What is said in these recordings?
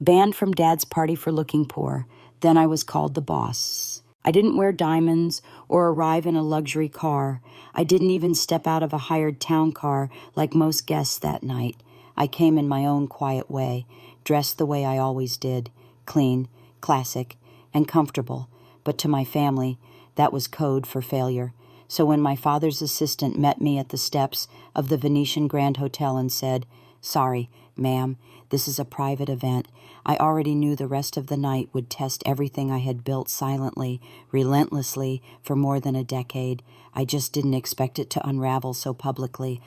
Banned from Dad's party for looking poor. Then I was called the boss. I didn't wear diamonds or arrive in a luxury car. I didn't even step out of a hired town car like most guests that night. I came in my own quiet way, dressed the way I always did, clean, classic, and comfortable. But to my family, that was code for failure. So when my father's assistant met me at the steps of the Venetian Grand Hotel and said, "Sorry, ma'am, this is a private event," I already knew the rest of the night would test everything I had built silently, relentlessly, for more than a decade. I just didn't expect it to unravel so publicly.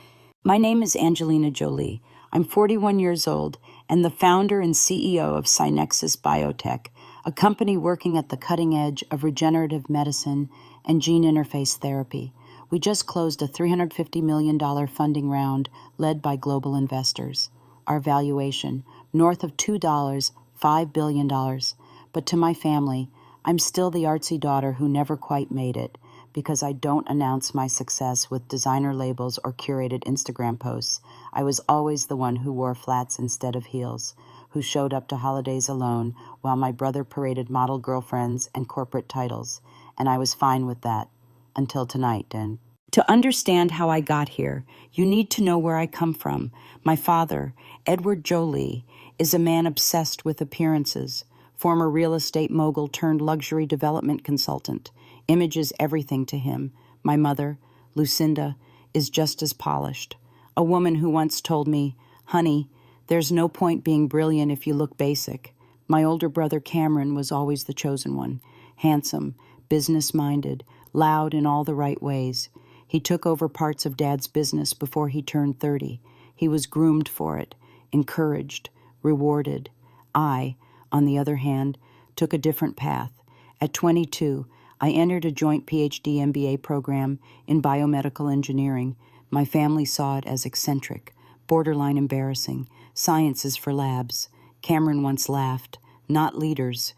My name is Angelina Jolie. I'm 41 years old and the founder and CEO of Synexus Biotech, a company working at the cutting edge of regenerative medicine and gene interface therapy. We just closed a $350 million funding round led by global investors. Our valuation, north of $2, $5 billion. But to my family, I'm still the artsy daughter who never quite made it, because I don't announce my success with designer labels or curated Instagram posts. I was always the one who wore flats instead of heels, who showed up to holidays alone while my brother paraded model girlfriends and corporate titles. And I was fine with that, until tonight, and to understand how I got here, you need to know where I come from. My father, Edward Jolie, is a man obsessed with appearances, former real estate mogul turned luxury development consultant. Image is everything to him. My mother, Lucinda, is just as polished. A woman who once told me, "Honey, there's no point being brilliant if you look basic." My older brother Cameron was always the chosen one. Handsome, business-minded, loud in all the right ways. He took over parts of Dad's business before he turned 30. He was groomed for it, encouraged, rewarded. I, on the other hand, took a different path. At 22, I entered a joint PhD MBA program in biomedical engineering. My family saw it as eccentric, borderline embarrassing. Science is for labs. Cameron once laughed. Not leaders.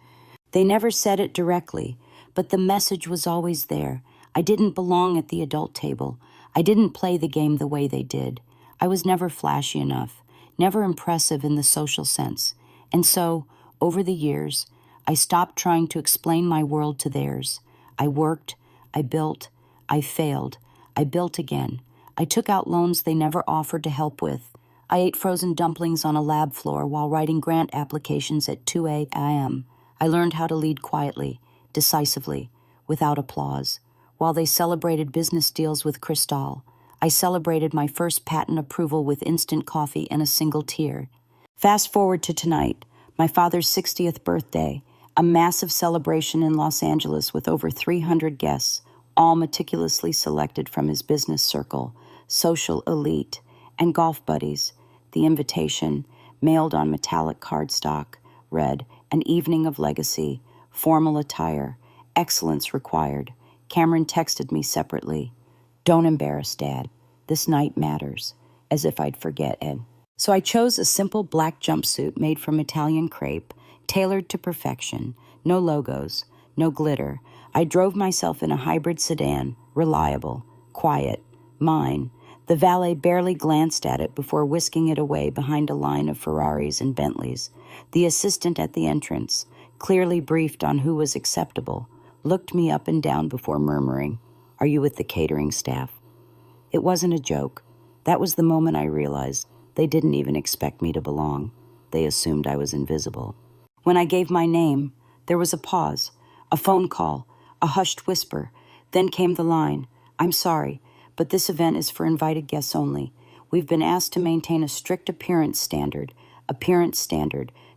They never said it directly, but the message was always there. I didn't belong at the adult table. I didn't play the game the way they did. I was never flashy enough, never impressive in the social sense. And so, over the years, I stopped trying to explain my world to theirs. I worked, I built, I failed, I built again. I took out loans they never offered to help with. I ate frozen dumplings on a lab floor while writing grant applications at 2 a.m. I learned how to lead quietly, decisively, without applause. While they celebrated business deals with Cristal, I celebrated my first patent approval with instant coffee and a single tear. Fast forward to tonight, my father's 60th birthday, a massive celebration in Los Angeles with over 300 guests, all meticulously selected from his business circle, social elite, and golf buddies. The invitation, mailed on metallic cardstock, read, "An evening of legacy, formal attire, excellence required." Cameron texted me separately, "Don't embarrass Dad. This night matters," as if I'd forget Ed. So I chose a simple black jumpsuit made from Italian crepe, tailored to perfection, no logos, no glitter. I drove myself in a hybrid sedan, reliable, quiet, mine. The valet barely glanced at it before whisking it away behind a line of Ferraris and Bentleys. The assistant at the entrance, clearly briefed on who was acceptable, looked me up and down before murmuring, "Are you with the catering staff?" It wasn't a joke. That was the moment I realized they didn't even expect me to belong. They assumed I was invisible. When I gave my name, there was a pause, a phone call, a hushed whisper. Then came the line, "I'm sorry, but this event is for invited guests only. We've been asked to maintain a strict appearance standard,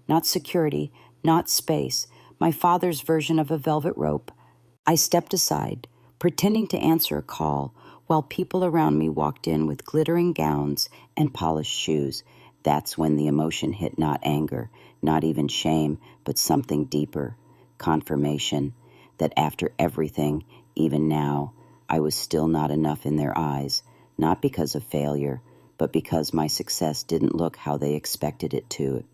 not security, not space, my father's version of a velvet rope." I stepped aside, pretending to answer a call, while people around me walked in with glittering gowns and polished shoes. That's when the emotion hit, not anger, not even shame, but something deeper, confirmation that after everything, even now, I was still not enough in their eyes, not because of failure, but because my success didn't look how they expected it to.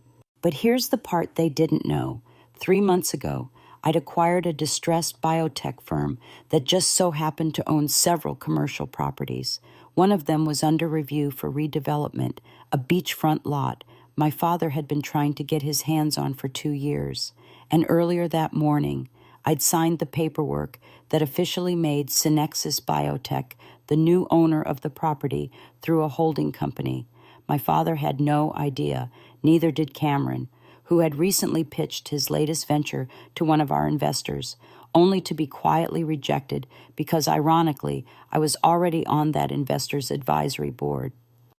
But here's the part they didn't know. 3 months ago, I'd acquired a distressed biotech firm that just so happened to own several commercial properties. One of them was under review for redevelopment, a beachfront lot, my father had been trying to get his hands on for 2 years, and earlier that morning, I'd signed the paperwork that officially made Synexus Biotech the new owner of the property through a holding company. My father had no idea, neither did Cameron, who had recently pitched his latest venture to one of our investors, only to be quietly rejected because, ironically, I was already on that investor's advisory board.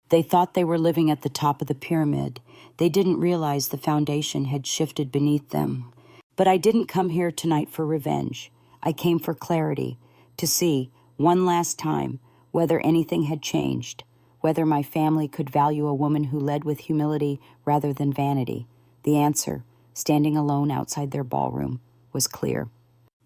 They thought they were living at the top of the pyramid. They didn't realize the foundation had shifted beneath them. But I didn't come here tonight for revenge. I came for clarity, to see, one last time, whether anything had changed, whether my family could value a woman who led with humility rather than vanity. The answer, standing alone outside their ballroom, was clear.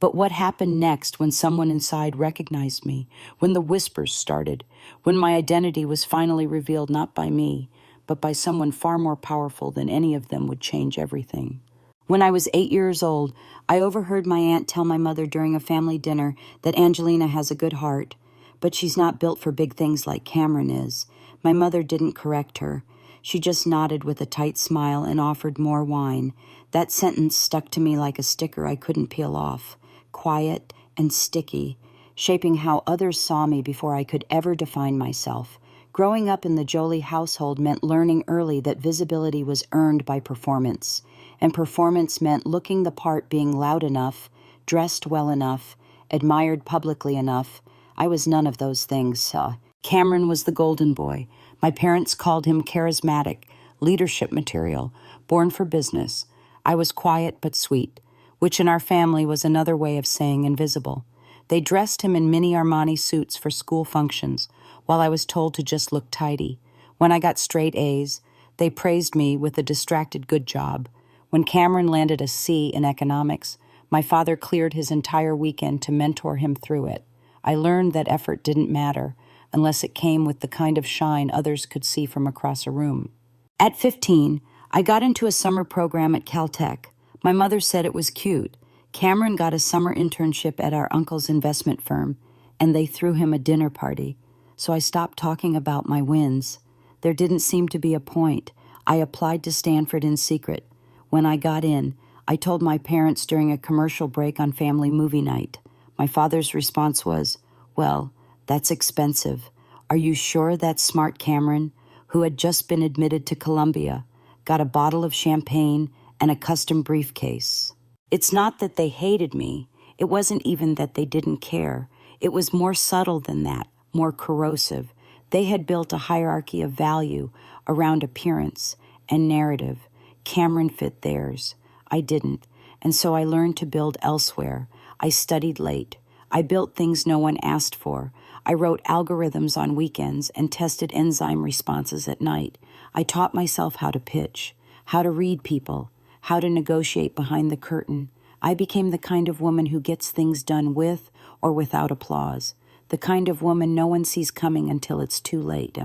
But what happened next when someone inside recognized me, when the whispers started, when my identity was finally revealed not by me, but by someone far more powerful than any of them, would change everything. When I was 8 years old, I overheard my aunt tell my mother during a family dinner that Angelina has a good heart, but she's not built for big things like Cameron is. My mother didn't correct her. She just nodded with a tight smile and offered more wine. That sentence stuck to me like a sticker I couldn't peel off. Quiet and sticky, shaping how others saw me before I could ever define myself. Growing up in the Jolie household meant learning early that visibility was earned by performance, and performance meant looking the part, being loud enough, dressed well enough, admired publicly enough. I was none of those things. Cameron was the golden boy. My parents called him charismatic, leadership material, born for business. I was quiet but sweet, which in our family was another way of saying invisible. They dressed him in mini Armani suits for school functions, while I was told to just look tidy. When I got straight A's, they praised me with a distracted good job. When Cameron landed a C in economics, my father cleared his entire weekend to mentor him through it. I learned that effort didn't matter unless it came with the kind of shine others could see from across a room. At 15, I got into a summer program at Caltech. My mother said it was cute. Cameron got a summer internship at our uncle's investment firm, and they threw him a dinner party. So I stopped talking about my wins. There didn't seem to be a point. I applied to Stanford in secret. When I got in, I told my parents during a commercial break on family movie night. My father's response was, "Well, that's expensive. Are you sure that's smart?" Cameron, who had just been admitted to Columbia, got a bottle of champagne and a custom briefcase. It's not that they hated me. It wasn't even that they didn't care. It was more subtle than that, more corrosive. They had built a hierarchy of value around appearance and narrative. Cameron fit theirs. I didn't, and so I learned to build elsewhere. I studied late. I built things no one asked for. I wrote algorithms on weekends and tested enzyme responses at night. I taught myself how to pitch, how to read people, how to negotiate behind the curtain. I became the kind of woman who gets things done with or without applause, the kind of woman no one sees coming until it's too late.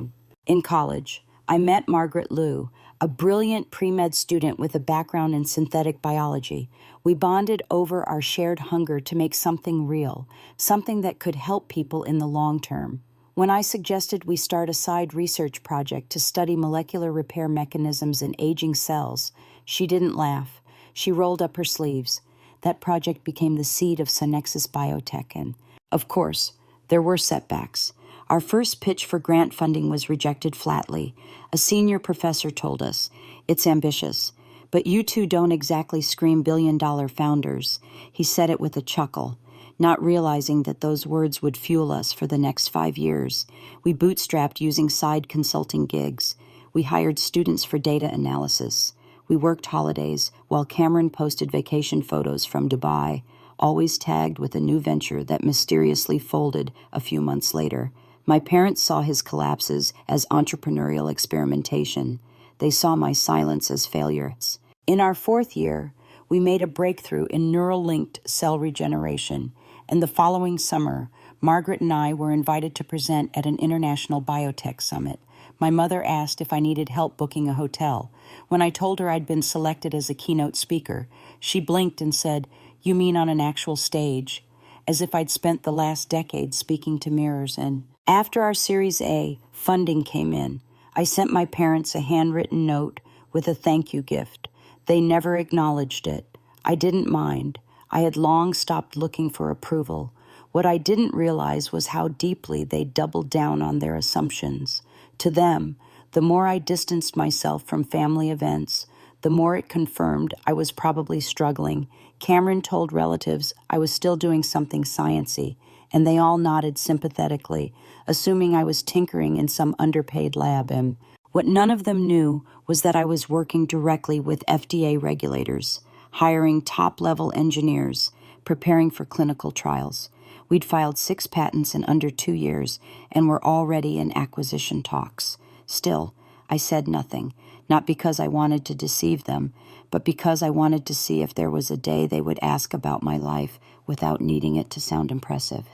In college, I met Margaret Liu, a brilliant pre-med student with a background in synthetic biology. We bonded over our shared hunger to make something real, something that could help people in the long term. When I suggested we start a side research project to study molecular repair mechanisms in aging cells, she didn't laugh. She rolled up her sleeves. That project became the seed of Synexus Biotech, and, of course, there were setbacks. Our first pitch for grant funding was rejected flatly. A senior professor told us, "It's ambitious, but you two don't exactly scream billion-dollar founders." He said it with a chuckle, not realizing that those words would fuel us for the next 5 years. We bootstrapped using side consulting gigs. We hired students for data analysis. We worked holidays while Cameron posted vacation photos from Dubai, always tagged with a new venture that mysteriously folded a few months later. My parents saw his collapses as entrepreneurial experimentation. They saw my silence as failures. In our 4th year, we made a breakthrough in neural-linked cell regeneration, and the following summer, Margaret and I were invited to present at an international biotech summit. My mother asked if I needed help booking a hotel. When I told her I'd been selected as a keynote speaker, she blinked and said, "You mean on an actual stage?" As if I'd spent the last decade speaking to mirrors. And after our Series A, funding came in. I sent my parents a handwritten note with a thank you gift. They never acknowledged it. I didn't mind. I had long stopped looking for approval. What I didn't realize was how deeply they doubled down on their assumptions. To them, the more I distanced myself from family events, the more it confirmed I was probably struggling. Cameron told relatives I was still doing something sciencey, and they all nodded sympathetically, assuming I was tinkering in some underpaid lab. And what none of them knew was that I was working directly with FDA regulators, hiring top-level engineers, preparing for clinical trials. We'd filed 6 patents in under 2 years and were already in acquisition talks. Still, I said nothing, not because I wanted to deceive them, but because I wanted to see if there was a day they would ask about my life without needing it to sound impressive.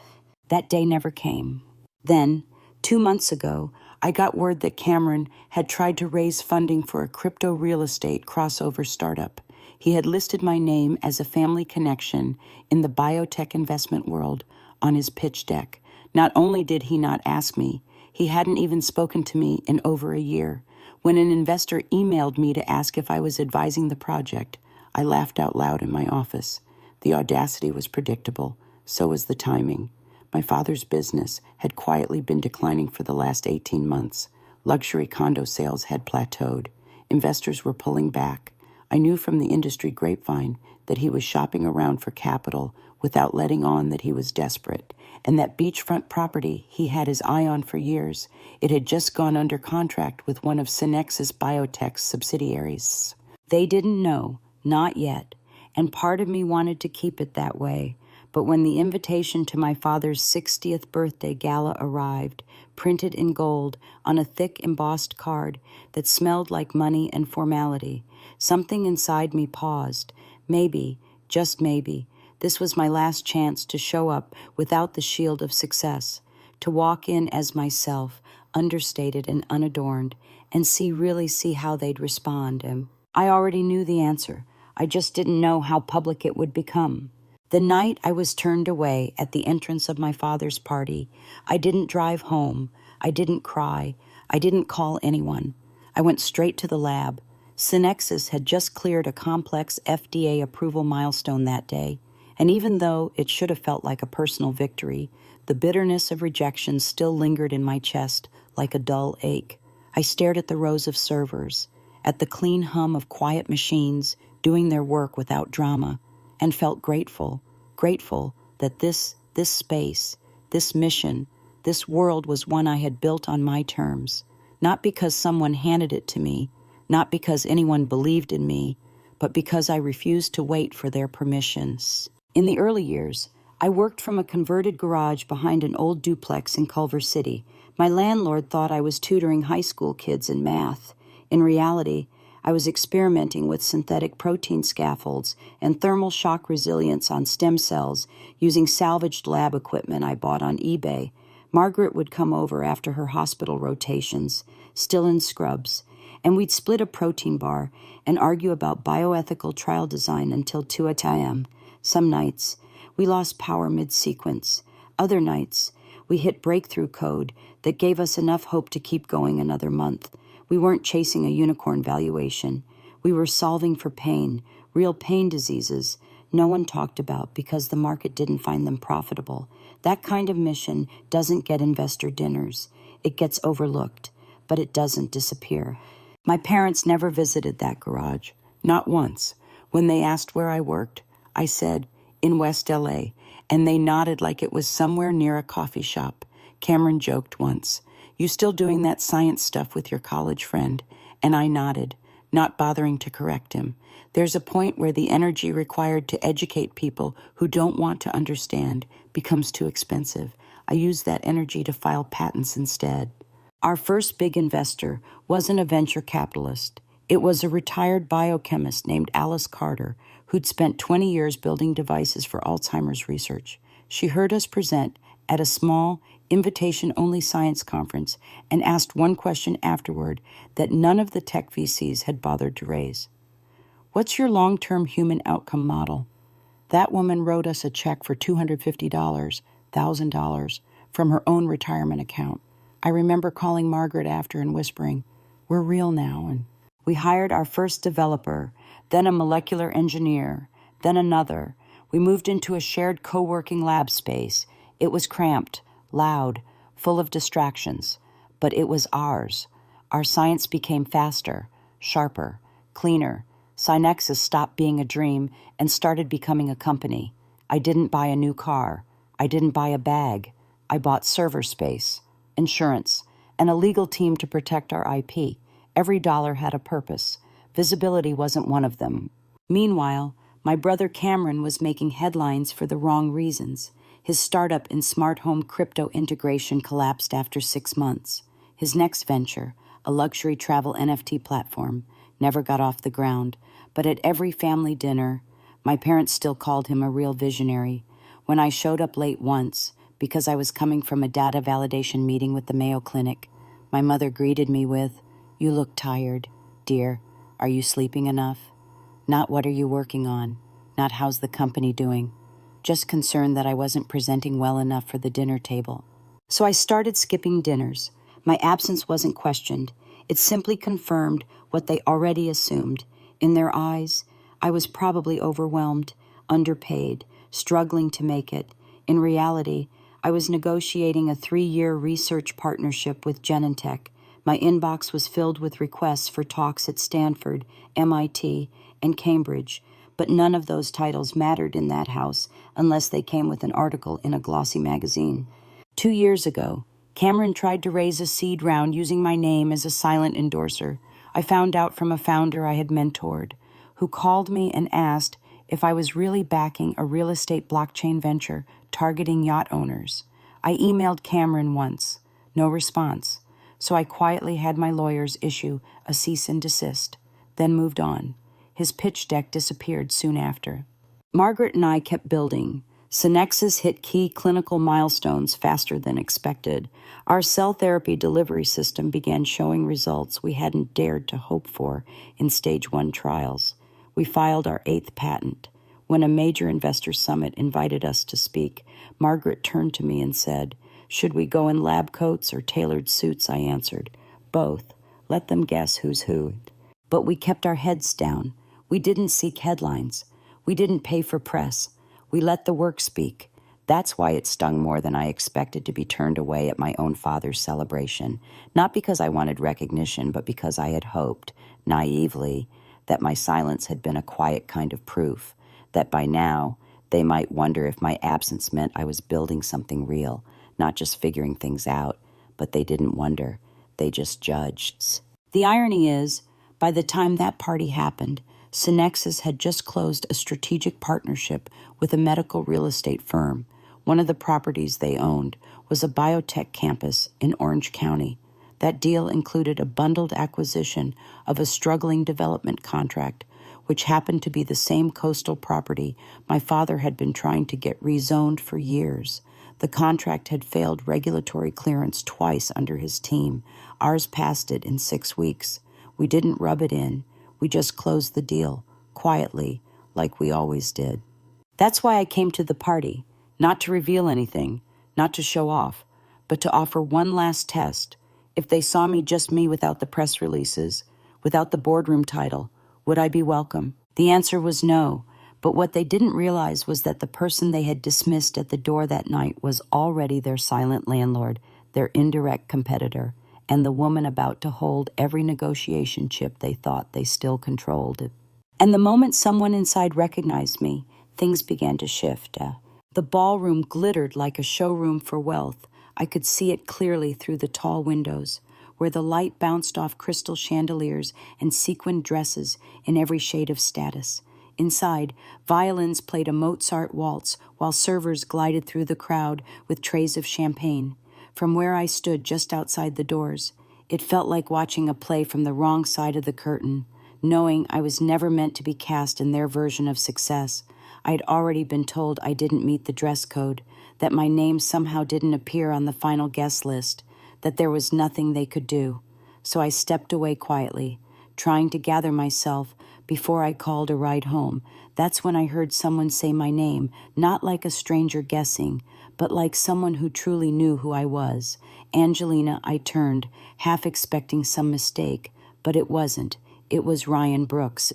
That day never came. Then, 2 months ago, I got word that Cameron had tried to raise funding for a crypto real estate crossover startup. He had listed my name as a family connection in the biotech investment world on his pitch deck. Not only did he not ask me, he hadn't even spoken to me in over a year. When an investor emailed me to ask if I was advising the project, I laughed out loud in my office. The audacity was predictable, so was the timing. My father's business had quietly been declining for the last 18 months. Luxury condo sales had plateaued. Investors were pulling back. I knew from the industry grapevine that he was shopping around for capital without letting on that he was desperate, and that beachfront property he had his eye on for years, it had just gone under contract with one of Synexus Biotech's subsidiaries. They didn't know, not yet, and part of me wanted to keep it that way. But when the invitation to my father's 60th birthday gala arrived, printed in gold on a thick embossed card that smelled like money and formality, something inside me paused. Maybe, just maybe, this was my last chance to show up without the shield of success, to walk in as myself, understated and unadorned, and really see how they'd respond. And I already knew the answer. I just didn't know how public it would become. The night I was turned away at the entrance of my father's party, I didn't drive home. I didn't cry. I didn't call anyone. I went straight to the lab. Synexus had just cleared a complex FDA approval milestone that day, and even though it should have felt like a personal victory, the bitterness of rejection still lingered in my chest like a dull ache. I stared at the rows of servers, at the clean hum of quiet machines doing their work without drama, and felt grateful that this space, this mission, this world was one I had built on my terms, not because someone handed it to me, not because anyone believed in me, but because I refused to wait for their permissions. In the early years, I worked from a converted garage behind an old duplex in Culver City. My landlord thought I was tutoring high school kids in math. In reality, I was experimenting with synthetic protein scaffolds and thermal shock resilience on stem cells using salvaged lab equipment I bought on eBay. Margaret would come over after her hospital rotations, still in scrubs, and we'd split a protein bar and argue about bioethical trial design until 2 a.m. Some nights, we lost power mid-sequence. Other nights, we hit breakthrough code that gave us enough hope to keep going another month. We weren't chasing a unicorn valuation. We were solving for pain, real pain diseases no one talked about because the market didn't find them profitable. That kind of mission doesn't get investor dinners. It gets overlooked, but it doesn't disappear. My parents never visited that garage, not once. When they asked where I worked, I said, in West LA, and they nodded like it was somewhere near a coffee shop. Cameron joked once, "You still doing that science stuff with your college friend?" And I nodded, not bothering to correct him. There's a point where the energy required to educate people who don't want to understand becomes too expensive. I used that energy to file patents instead. Our first big investor wasn't a venture capitalist. It was a retired biochemist named Alice Carter, who'd spent 20 years building devices for Alzheimer's research. She heard us present at a small, invitation-only science conference and asked one question afterward that none of the tech VCs had bothered to raise. "What's your long-term human outcome model?" That woman wrote us a check for $250, $1,000, from her own retirement account. I remember calling Margaret after and whispering, "We're real now," and We hired our first developer, then a molecular engineer, then another. We moved into a shared co-working lab space. It was cramped, loud, full of distractions, but it was ours. Our science became faster, sharper, cleaner. Synexus stopped being a dream and started becoming a company. I didn't buy a new car. I didn't buy a bag. I bought server space, insurance, and a legal team to protect our IP. Every dollar had a purpose. Visibility wasn't one of them. Meanwhile, my brother Cameron was making headlines for the wrong reasons. His startup in smart home crypto integration collapsed after 6 months. His next venture, a luxury travel NFT platform, never got off the ground. But at every family dinner, my parents still called him a real visionary. When I showed up late once, because I was coming from a data validation meeting with the Mayo Clinic, my mother greeted me with, "You look tired, dear. Are you sleeping enough?" Not what are you working on, not how's the company doing. Just concerned that I wasn't presenting well enough for the dinner table. So I started skipping dinners. My absence wasn't questioned. It simply confirmed what they already assumed. In their eyes, I was probably overwhelmed, underpaid, struggling to make it. In reality, I was negotiating a 3-year research partnership with Genentech. My inbox was filled with requests for talks at Stanford, MIT, and Cambridge, but none of those titles mattered in that house unless they came with an article in a glossy magazine. 2 years ago, Cameron tried to raise a seed round using my name as a silent endorser. I found out from a founder I had mentored, who called me and asked if I was really backing a real estate blockchain venture targeting yacht owners. I emailed Cameron once, no response, so I quietly had my lawyers issue a cease and desist, then moved on. His pitch deck disappeared soon after. Margaret and I kept building. Synexus hit key clinical milestones faster than expected. Our cell therapy delivery system began showing results we hadn't dared to hope for in stage 1 trials. We filed our 8th patent. When a major investor summit invited us to speak, Margaret turned to me and said, "Should we go in lab coats or tailored suits?" I answered, "Both. Let them guess who's who." But we kept our heads down. We didn't seek headlines. We didn't pay for press. We let the work speak. That's why it stung more than I expected to be turned away at my own father's celebration. Not because I wanted recognition, but because I had hoped, naively, that my silence had been a quiet kind of proof, that by now they might wonder if my absence meant I was building something real, not just figuring things out. But they didn't wonder. They just judged. The irony is, by the time that party happened, Synexus had just closed a strategic partnership with a medical real estate firm. One of the properties they owned was a biotech campus in Orange County. That deal included a bundled acquisition of a struggling development contract, which happened to be the same coastal property my father had been trying to get rezoned for years. The contract had failed regulatory clearance twice under his team. Ours passed it in 6 weeks. We didn't rub it in. We just closed the deal, quietly, like we always did. That's why I came to the party, not to reveal anything, not to show off, but to offer one last test. If they saw me just me without the press releases, without the boardroom title, would I be welcome? The answer was no, but what they didn't realize was that the person they had dismissed at the door that night was already their silent landlord, their indirect competitor, and the woman about to hold every negotiation chip they thought they still controlled. And the moment someone inside recognized me, things began to shift. The ballroom glittered like a showroom for wealth. I could see it clearly through the tall windows, where the light bounced off crystal chandeliers and sequined dresses in every shade of status. Inside, violins played a Mozart waltz while servers glided through the crowd with trays of champagne. From where I stood just outside the doors, it felt like watching a play from the wrong side of the curtain, knowing I was never meant to be cast in their version of success. I had already been told I didn't meet the dress code, that my name somehow didn't appear on the final guest list, that there was nothing they could do. So I stepped away quietly, trying to gather myself before I called a ride home. That's when I heard someone say my name, not like a stranger guessing, but like someone who truly knew who I was. Angelina, I turned, half expecting some mistake, but it wasn't. It was Ryan Brooks.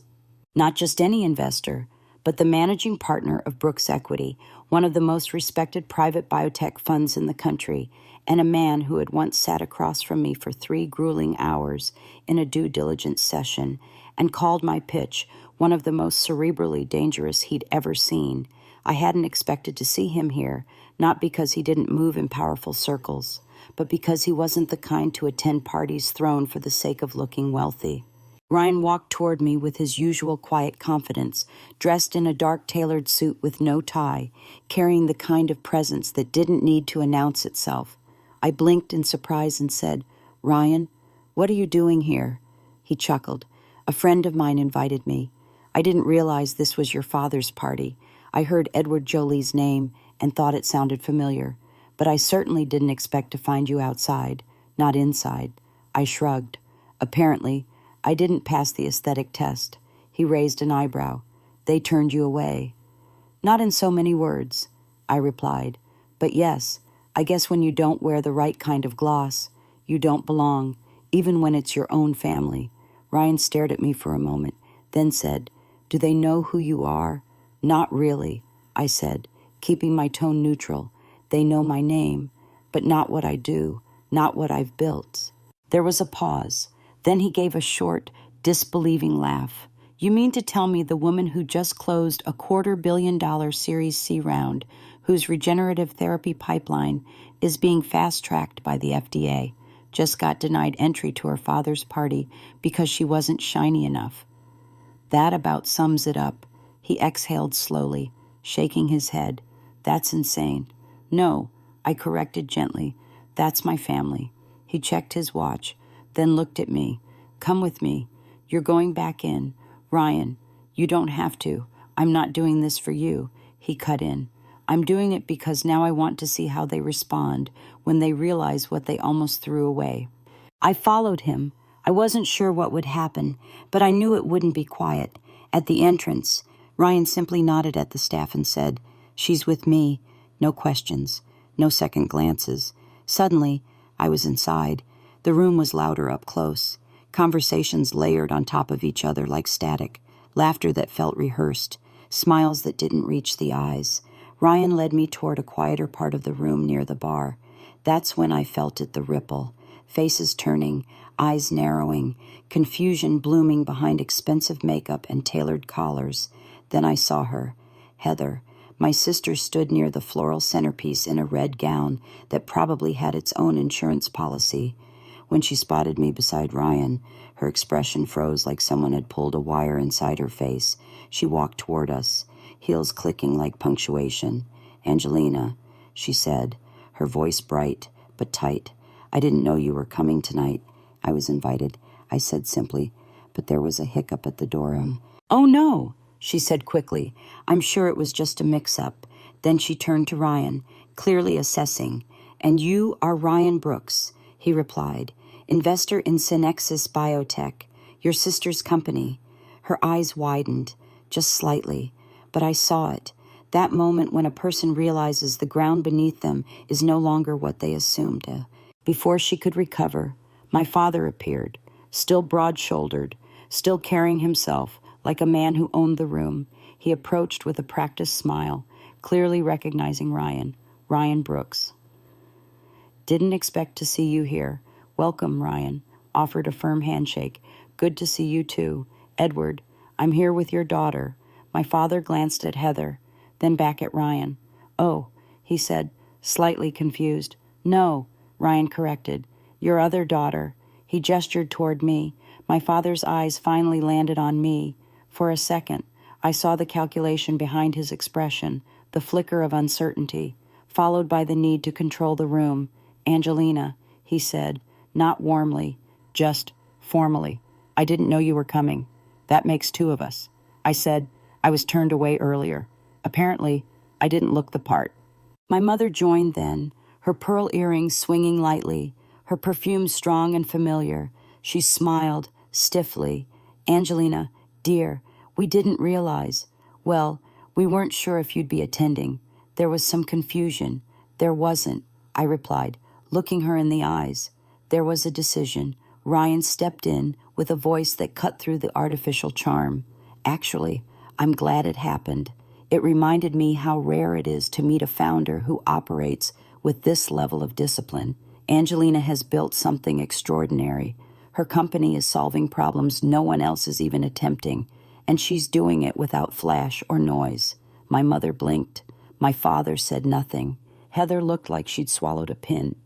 Not just any investor, but the managing partner of Brooks Equity, one of the most respected private biotech funds in the country, and a man who had once sat across from me for 3 grueling hours in a due diligence session and called my pitch one of the most cerebrally dangerous he'd ever seen. I hadn't expected to see him here, not because he didn't move in powerful circles, but because he wasn't the kind to attend parties thrown for the sake of looking wealthy. Ryan walked toward me with his usual quiet confidence, dressed in a dark tailored suit with no tie, carrying the kind of presence that didn't need to announce itself. I blinked in surprise and said, "Ryan, what are you doing here?" He chuckled. "A friend of mine invited me. I didn't realize this was your father's party. I heard Edward Jolie's name and thought it sounded familiar, but I certainly didn't expect to find you outside, not inside." I shrugged. "Apparently, I didn't pass the aesthetic test." He raised an eyebrow. "They turned you away." "Not in so many words," I replied. "But yes, I guess when you don't wear the right kind of gloss, you don't belong, even when it's your own family." Ryan stared at me for a moment, then said, "Do they know who you are?" "Not really," I said, keeping my tone neutral. "They know my name, but not what I do, not what I've built." There was a pause. Then he gave a short, disbelieving laugh. "You mean to tell me the woman who just closed a $250 million Series C round, whose regenerative therapy pipeline is being fast-tracked by the FDA, just got denied entry to her father's party because she wasn't shiny enough?" That about sums it up. He exhaled slowly, shaking his head. "That's insane." "No," I corrected gently. "That's my family." He checked his watch, then looked at me. "Come with me. You're going back in." "Ryan, you don't have to. I'm not doing this for you," he cut in. "I'm doing it because now I want to see how they respond when they realize what they almost threw away." I followed him. I wasn't sure what would happen, but I knew it wouldn't be quiet. At the entrance, Ryan simply nodded at the staff and said, "She's with me." No questions, no second glances. Suddenly, I was inside. The room was louder up close. Conversations layered on top of each other like static. Laughter that felt rehearsed. Smiles that didn't reach the eyes. Ryan led me toward a quieter part of the room near the bar. That's when I felt it, the ripple. Faces turning, eyes narrowing, confusion blooming behind expensive makeup and tailored collars. Then I saw her, Heather. My sister stood near the floral centerpiece in a red gown that probably had its own insurance policy. When she spotted me beside Ryan, her expression froze like someone had pulled a wire inside her face. She walked toward us, heels clicking like punctuation. "Angelina," she said, her voice bright but tight. "I didn't know you were coming tonight." "I was invited," I said simply, but there was a hiccup at the door. "Oh no," she said quickly. "I'm sure it was just a mix-up." Then she turned to Ryan, clearly assessing. "And you are Ryan Brooks," he replied, "investor in Synexis Biotech, your sister's company." Her eyes widened, just slightly, but I saw it. That moment when a person realizes the ground beneath them is no longer what they assumed. Before she could recover, my father appeared, still broad-shouldered, still carrying himself like a man who owned the room. He approached with a practiced smile, clearly recognizing Ryan Brooks. "Didn't expect to see you here. Welcome, Ryan," offered a firm handshake. "Good to see you too. Edward, I'm here with your daughter." My father glanced at Heather, then back at Ryan. "Oh," he said, slightly confused. "No," Ryan corrected. "Your other daughter." He gestured toward me. My father's eyes finally landed on me. For a second, I saw the calculation behind his expression, the flicker of uncertainty, followed by the need to control the room. "Angelina," he said, not warmly, just formally. "I didn't know you were coming. That makes 2 of us." I said, "I was turned away earlier." Apparently, I didn't look the part. My mother joined then, her pearl earrings swinging lightly, her perfume strong and familiar. She smiled, stiffly. "Angelina, dear, we didn't realize. Well, we weren't sure if you'd be attending. There was some confusion." "There wasn't," I replied, looking her in the eyes. There was a decision. Ryan stepped in with a voice that cut through the artificial charm. Actually, I'm glad it happened. It reminded me how rare it is to meet a founder who operates with this level of discipline. Angelina has built something extraordinary. Her company is solving problems no one else is even attempting, and she's doing it without flash or noise. My mother blinked. My father said nothing. Heather looked like she'd swallowed a pin.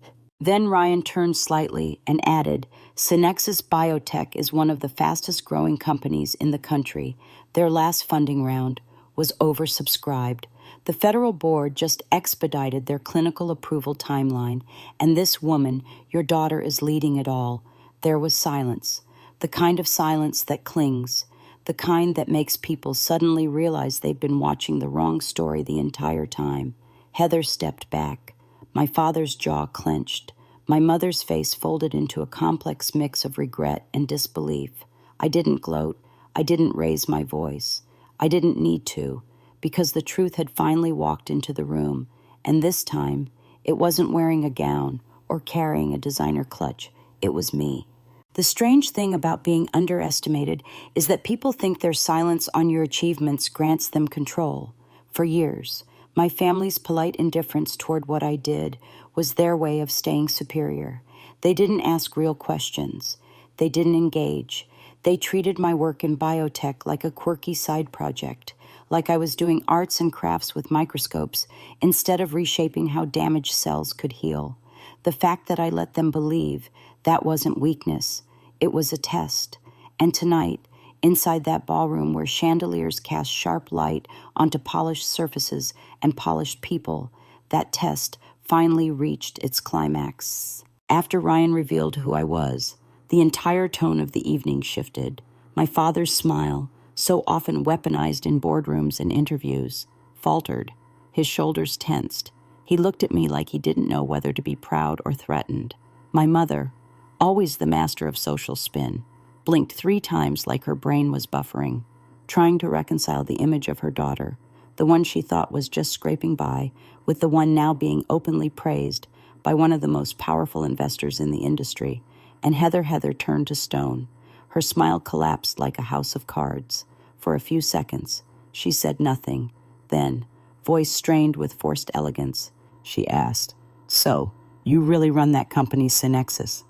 Then Ryan turned slightly and added, Synexus Biotech is one of the fastest growing companies in the country. Their last funding round was oversubscribed. The federal board just expedited their clinical approval timeline, and this woman, your daughter, is leading it all. There was silence, the kind of silence that clings, the kind that makes people suddenly realize they've been watching the wrong story the entire time. Heather stepped back. My father's jaw clenched. My mother's face folded into a complex mix of regret and disbelief. I didn't gloat. I didn't raise my voice. I didn't need to, because the truth had finally walked into the room, and this time, it wasn't wearing a gown or carrying a designer clutch. It was me. The strange thing about being underestimated is that people think their silence on your achievements grants them control. For years, my family's polite indifference toward what I did was their way of staying superior. They didn't ask real questions. They didn't engage. They treated my work in biotech like a quirky side project, like I was doing arts and crafts with microscopes instead of reshaping how damaged cells could heal. The fact that I let them believe that wasn't weakness, it was a test. And tonight, inside that ballroom where chandeliers cast sharp light onto polished surfaces and polished people, that test finally reached its climax. After Ryan revealed who I was, the entire tone of the evening shifted. My father's smile, so often weaponized in boardrooms and interviews, faltered. His shoulders tensed. He looked at me like he didn't know whether to be proud or threatened. My mother, always the master of social spin, blinked 3 times like her brain was buffering, trying to reconcile the image of her daughter, the one she thought was just scraping by, with the one now being openly praised by one of the most powerful investors in the industry. And Heather turned to stone. Her smile collapsed like a house of cards. For a few seconds, she said nothing. Then, voice strained with forced elegance, she asked, So, you really run that company, Synexus?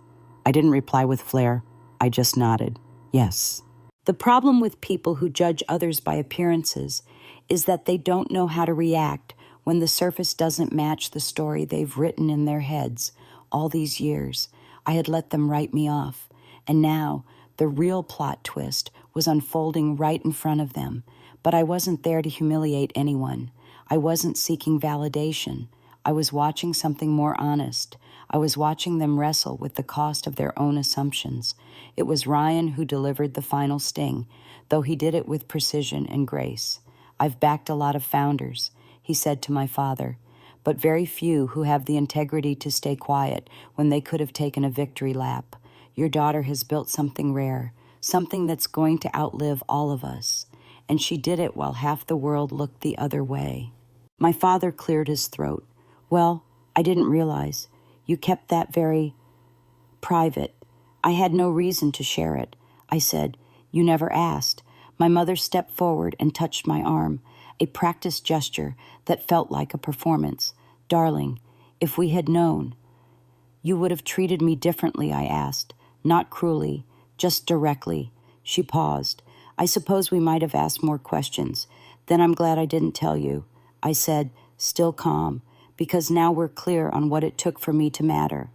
I didn't reply with flair. I just nodded. Yes. The problem with people who judge others by appearances is that they don't know how to react when the surface doesn't match the story they've written in their heads. All these years, I had let them write me off, and now the real plot twist was unfolding right in front of them. But I wasn't there to humiliate anyone. I wasn't seeking validation. I was watching something more honest. I was watching them wrestle with the cost of their own assumptions. It was Ryan who delivered the final sting, though he did it with precision and grace. I've backed a lot of founders, he said to my father, but very few who have the integrity to stay quiet when they could have taken a victory lap. Your daughter has built something rare, something that's going to outlive all of us. And she did it while half the world looked the other way. My father cleared his throat. Well, I didn't realize. You kept that very private. I had no reason to share it. I said, You never asked. My mother stepped forward and touched my arm, a practiced gesture that felt like a performance. Darling, if we had known. You would have treated me differently, I asked. Not cruelly, just directly. She paused. I suppose we might have asked more questions. Then I'm glad I didn't tell you. I said, still calm, because now we're clear on what it took for me to matter.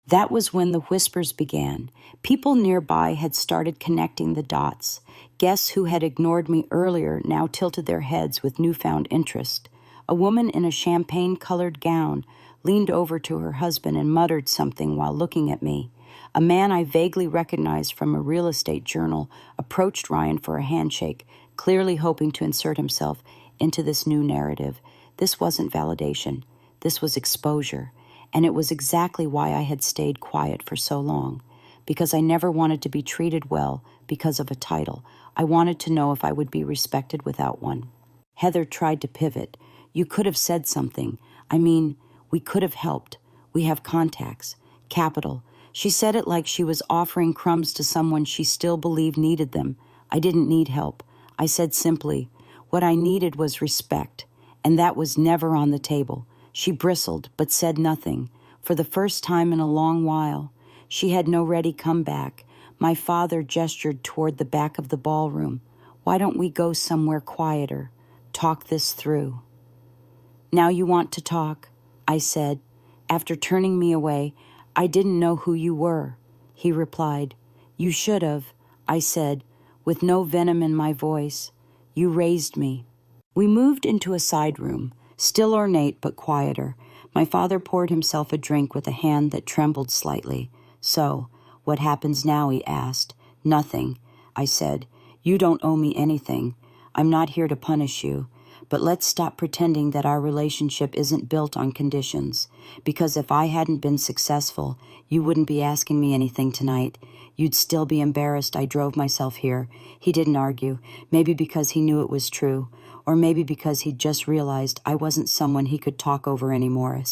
That was when the whispers began. People nearby had started connecting the dots. Guests who had ignored me earlier now tilted their heads with newfound interest. A woman in a champagne-colored gown leaned over to her husband and muttered something while looking at me. A man I vaguely recognized from a real estate journal approached Ryan for a handshake, clearly hoping to insert himself into this new narrative. This wasn't validation. This was exposure. And it was exactly why I had stayed quiet for so long. Because I never wanted to be treated well because of a title. I wanted to know if I would be respected without one. Heather tried to pivot. You could have said something. I mean, we could have helped. We have contacts, capital. She said it like she was offering crumbs to someone she still believed needed them. I didn't need help. I said simply, what I needed was respect, and that was never on the table. She bristled, but said nothing. For the first time in a long while, she had no ready comeback. My father gestured toward the back of the ballroom. Why don't we go somewhere quieter? Talk this through. Now you want to talk, I said. After turning me away, I didn't know who you were. He replied. You should have, I said, with no venom in my voice. You raised me. We moved into a side room, still ornate but quieter. My father poured himself a drink with a hand that trembled slightly. So, what happens now, he asked. Nothing, I said. You don't owe me anything. I'm not here to punish you. But let's stop pretending that our relationship isn't built on conditions. Because if I hadn't been successful, you wouldn't be asking me anything tonight. You'd still be embarrassed I drove myself here. He didn't argue, maybe because he knew it was true, or maybe because he'd just realized I wasn't someone he could talk over anymore.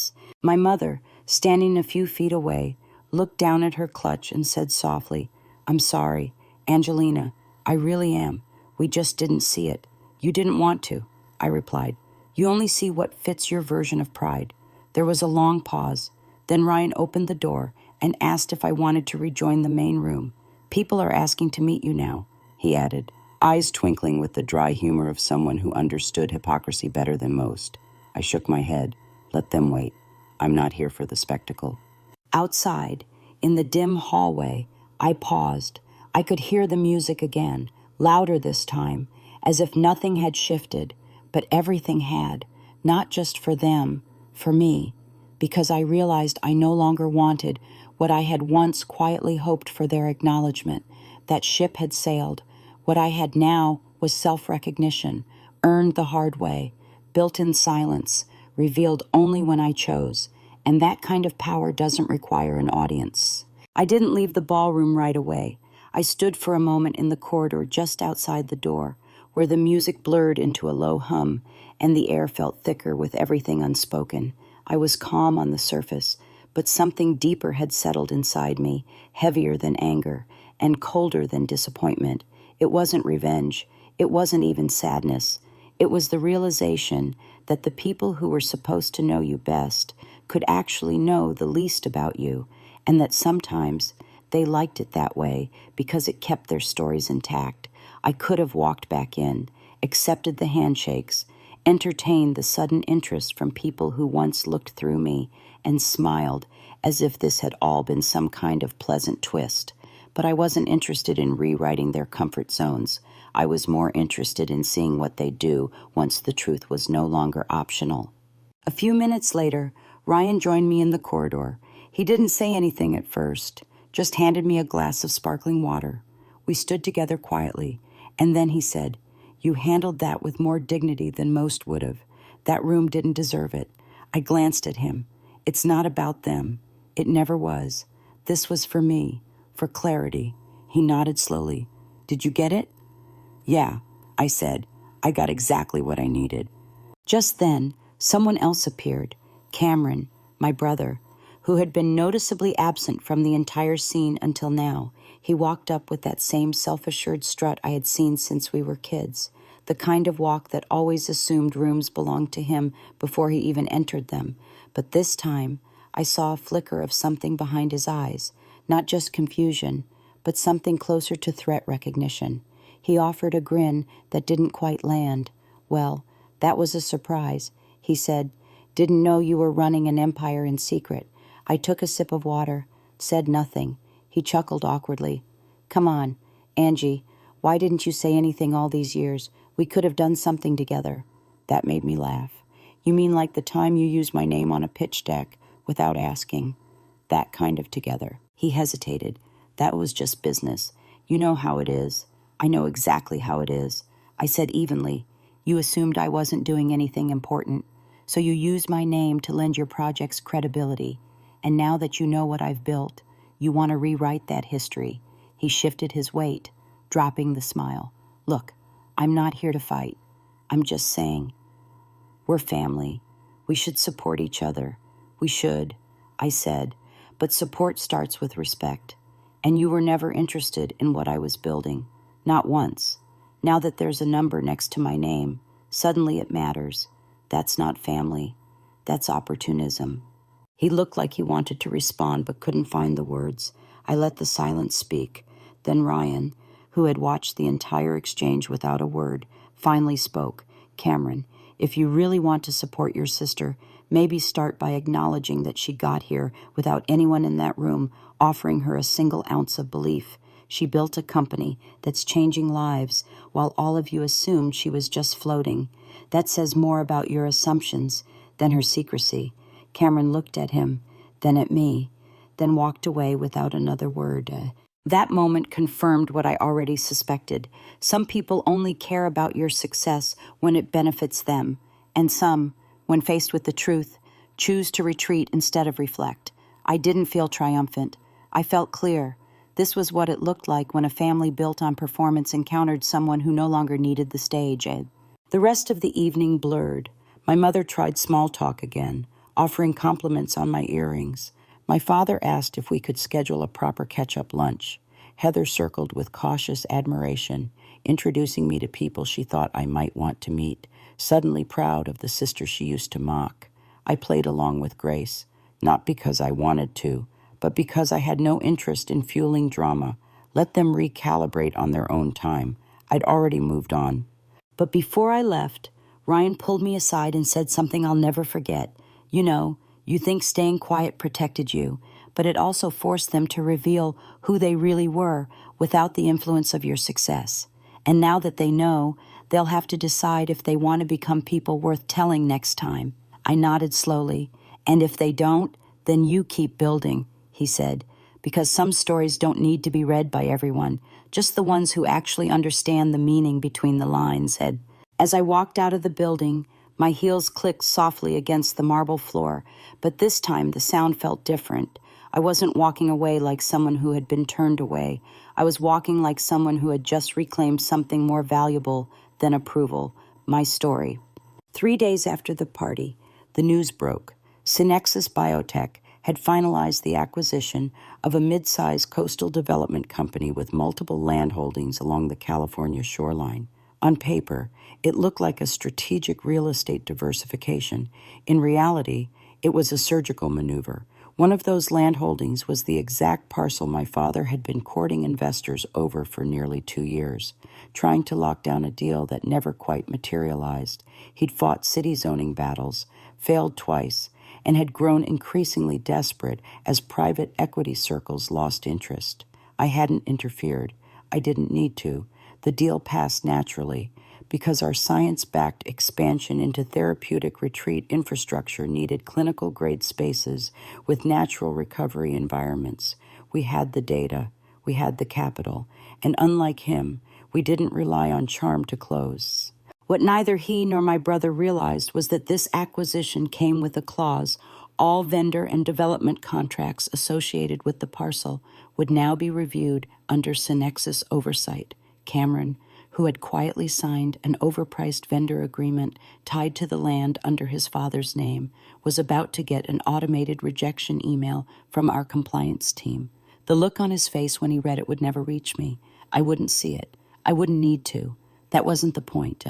My mother, standing a few feet away, looked down at her clutch and said softly, I'm sorry, Angelina, I really am. We just didn't see it. You didn't want to, I replied. You only see what fits your version of pride. There was a long pause. Then Ryan opened the door and asked if I wanted to rejoin the main room. People are asking to meet you now, he added, eyes twinkling with the dry humor of someone who understood hypocrisy better than most. I shook my head. Let them wait. I'm not here for the spectacle. Outside, in the dim hallway, I paused. I could hear the music again, louder this time, as if nothing had shifted, but everything had, not just for them, for me, because I realized I no longer wanted what I had once quietly hoped for their acknowledgement. That ship had sailed. What I had now was self-recognition, earned the hard way, built in silence, revealed only when I chose, and that kind of power doesn't require an audience. I didn't leave the ballroom right away. I stood for a moment in the corridor just outside the door, where the music blurred into a low hum, and the air felt thicker with everything unspoken. I was calm on the surface, but something deeper had settled inside me, heavier than anger, and colder than disappointment. It wasn't revenge. It wasn't even sadness. It was the realization that the people who were supposed to know you best could actually know the least about you, and that sometimes they liked it that way because it kept their stories intact. I could have walked back in, accepted the handshakes, entertained the sudden interest from people who once looked through me, and smiled as if this had all been some kind of pleasant twist. But I wasn't interested in rewriting their comfort zones. I was more interested in seeing what they'd do once the truth was no longer optional. A few minutes later, Ryan joined me in the corridor. He didn't say anything at first, just handed me a glass of sparkling water. We stood together quietly, and then he said, You handled that with more dignity than most would have. That room didn't deserve it. I glanced at him. It's not about them. It never was. This was for me, for clarity. He nodded slowly. Did you get it? Yeah, I said. I got exactly what I needed. Just then, someone else appeared, Cameron, my brother, who had been noticeably absent from the entire scene until now. He walked up with that same self-assured strut I had seen since we were kids, the kind of walk that always assumed rooms belonged to him before he even entered them. But this time, I saw a flicker of something behind his eyes, not just confusion, but something closer to threat recognition. He offered a grin that didn't quite land. Well, that was a surprise. He said, Didn't know you were running an empire in secret. I took a sip of water, said nothing. He chuckled awkwardly. Come on, Angie, why didn't you say anything all these years? We could have done something together. That made me laugh. You mean like the time you used my name on a pitch deck without asking? That kind of together. He hesitated. That was just business. You know how it is. I know exactly how it is. I said evenly. You assumed I wasn't doing anything important, so you used my name to lend your project's credibility. And now that you know what I've built, you want to rewrite that history. He shifted his weight, dropping the smile. Look, I'm not here to fight. I'm just saying, we're family. We should support each other. We should, I said, but support starts with respect. And you were never interested in what I was building. Not once. Now that there's a number next to my name, suddenly it matters. That's not family. That's opportunism. He looked like he wanted to respond but couldn't find the words. I let the silence speak. Then Ryan, who had watched the entire exchange without a word, finally spoke. Cameron, if you really want to support your sister, maybe start by acknowledging that she got here without anyone in that room offering her a single ounce of belief. She built a company that's changing lives while all of you assumed she was just floating. That says more about your assumptions than her secrecy. Cameron looked at him, then at me, then walked away without another word. That moment confirmed what I already suspected. Some people only care about your success when it benefits them, and some, when faced with the truth, choose to retreat instead of reflect. I didn't feel triumphant. I felt clear. This was what it looked like when a family built on performance encountered someone who no longer needed the stage. The rest of the evening blurred. My mother tried small talk again, offering compliments on my earrings. My father asked if we could schedule a proper catch-up lunch. Heather circled with cautious admiration, introducing me to people she thought I might want to meet, suddenly proud of the sister she used to mock. I played along with grace, not because I wanted to, but because I had no interest in fueling drama. Let them recalibrate on their own time. I'd already moved on. But before I left, Ryan pulled me aside and said something I'll never forget. You know, you think staying quiet protected you, but it also forced them to reveal who they really were without the influence of your success. And now that they know, they'll have to decide if they want to become people worth telling next time. I nodded slowly. And if they don't, then you keep building, he said, because some stories don't need to be read by everyone, just the ones who actually understand the meaning between the lines. As I walked out of the building, my heels clicked softly against the marble floor, but this time the sound felt different. I wasn't walking away like someone who had been turned away. I was walking like someone who had just reclaimed something more valuable than approval, my story. 3 days after the party, the news broke. Synexus Biotech had finalized the acquisition of a mid-sized coastal development company with multiple land holdings along the California shoreline. On paper, it looked like a strategic real estate diversification. In reality, it was a surgical maneuver. One of those land holdings was the exact parcel my father had been courting investors over for nearly 2 years, trying to lock down a deal that never quite materialized. He'd fought city zoning battles, failed twice, and had grown increasingly desperate as private equity circles lost interest. I hadn't interfered. I didn't need to. The deal passed naturally because our science-backed expansion into therapeutic retreat infrastructure needed clinical-grade spaces with natural recovery environments. We had the data, we had the capital, and unlike him, we didn't rely on charm to close. What neither he nor my brother realized was that this acquisition came with a clause. All vendor and development contracts associated with the parcel would now be reviewed under Synexus oversight. Cameron, who had quietly signed an overpriced vendor agreement tied to the land under his father's name, was about to get an automated rejection email from our compliance team. The look on his face when he read it would never reach me. I wouldn't see it. I wouldn't need to. That wasn't the point.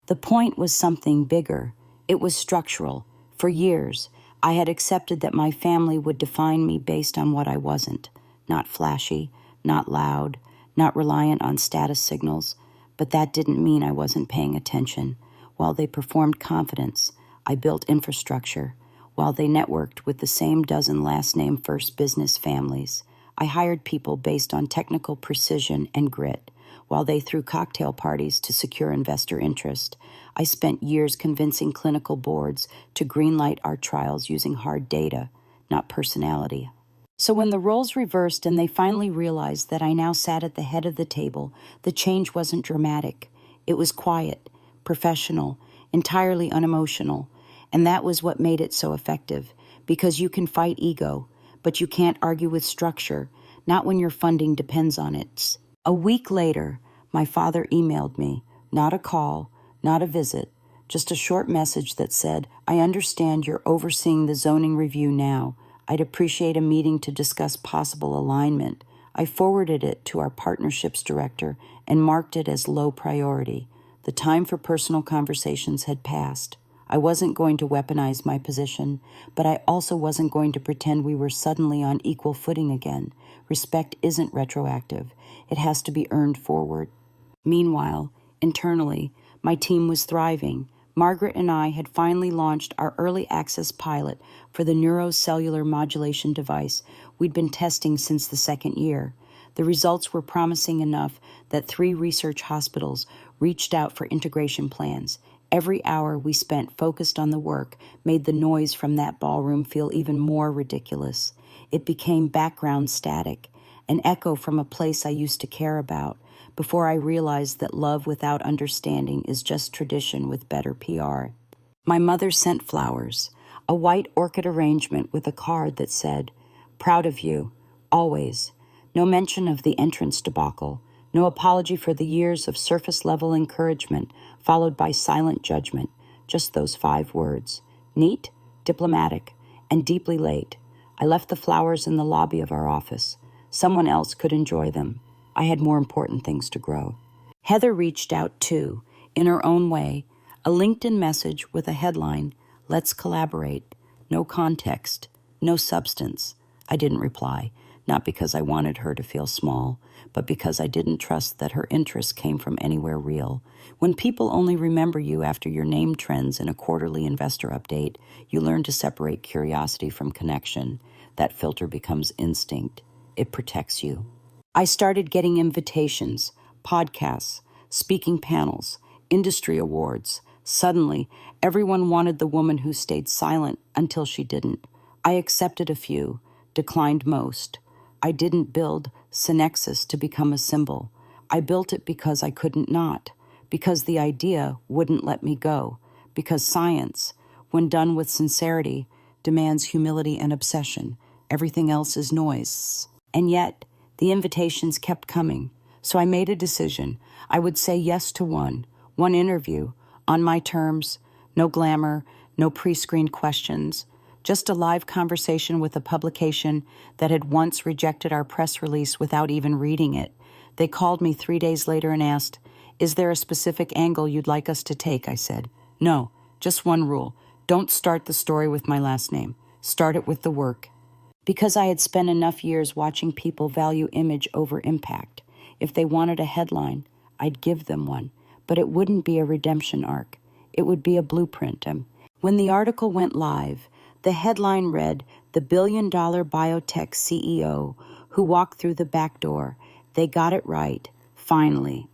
The point was something bigger. It was structural. For years, I had accepted that my family would define me based on what I wasn't. Not flashy, not loud, not reliant on status signals, but that didn't mean I wasn't paying attention. While they performed confidence, I built infrastructure. While they networked with the same dozen last-name first business families, I hired people based on technical precision and grit. While they threw cocktail parties to secure investor interest, I spent years convincing clinical boards to greenlight our trials using hard data, not personality. So when the roles reversed and they finally realized that I now sat at the head of the table, the change wasn't dramatic. It was quiet, professional, entirely unemotional. And that was what made it so effective, because you can fight ego, but you can't argue with structure, not when your funding depends on it. A week later, my father emailed me, not a call, not a visit, just a short message that said, "I understand you're overseeing the zoning review now. I'd appreciate a meeting to discuss possible alignment. I forwarded it to our partnerships director and marked it as low priority. The time for personal conversations had passed. I wasn't going to weaponize my position, but I also wasn't going to pretend we were suddenly on equal footing again. Respect isn't retroactive. It has to be earned forward. Meanwhile, internally, my team was thriving. Margaret and I had finally launched our early access pilot for the neurocellular modulation device we'd been testing since the second year. The results were promising enough that 3 research hospitals reached out for integration plans. Every hour we spent focused on the work made the noise from that ballroom feel even more ridiculous. It became background static, an echo from a place I used to care about, before I realized that love without understanding is just tradition with better PR. My mother sent flowers, a white orchid arrangement with a card that said, "Proud of you, always." No mention of the entrance debacle, no apology for the years of surface-level encouragement followed by silent judgment, just those 5 words. Neat, diplomatic, and deeply late. I left the flowers in the lobby of our office. Someone else could enjoy them. I had more important things to grow. Heather reached out too, in her own way, a LinkedIn message with a headline, "Let's collaborate." No context, no substance. I didn't reply, not because I wanted her to feel small, but because I didn't trust that her interest came from anywhere real. When people only remember you after your name trends in a quarterly investor update, you learn to separate curiosity from connection. That filter becomes instinct. It protects you. I started getting invitations, podcasts, speaking panels, industry awards. Suddenly, everyone wanted the woman who stayed silent until she didn't. I accepted a few, declined most. I didn't build Synexus to become a symbol. I built it because I couldn't not, because the idea wouldn't let me go, because science, when done with sincerity, demands humility and obsession. Everything else is noise. And yet, the invitations kept coming, so I made a decision. I would say yes to one interview, on my terms, no glamour, no pre-screened questions, just a live conversation with a publication that had once rejected our press release without even reading it. They called me 3 days later and asked, "Is there a specific angle you'd like us to take?" I said, "No, just one rule. Don't start the story with my last name. Start it with the work." Because I had spent enough years watching people value image over impact. If they wanted a headline, I'd give them one, but it wouldn't be a redemption arc. It would be a blueprint. When the article went live, the headline read, "The billion-dollar biotech CEO who walked through the back door. They got it right, finally."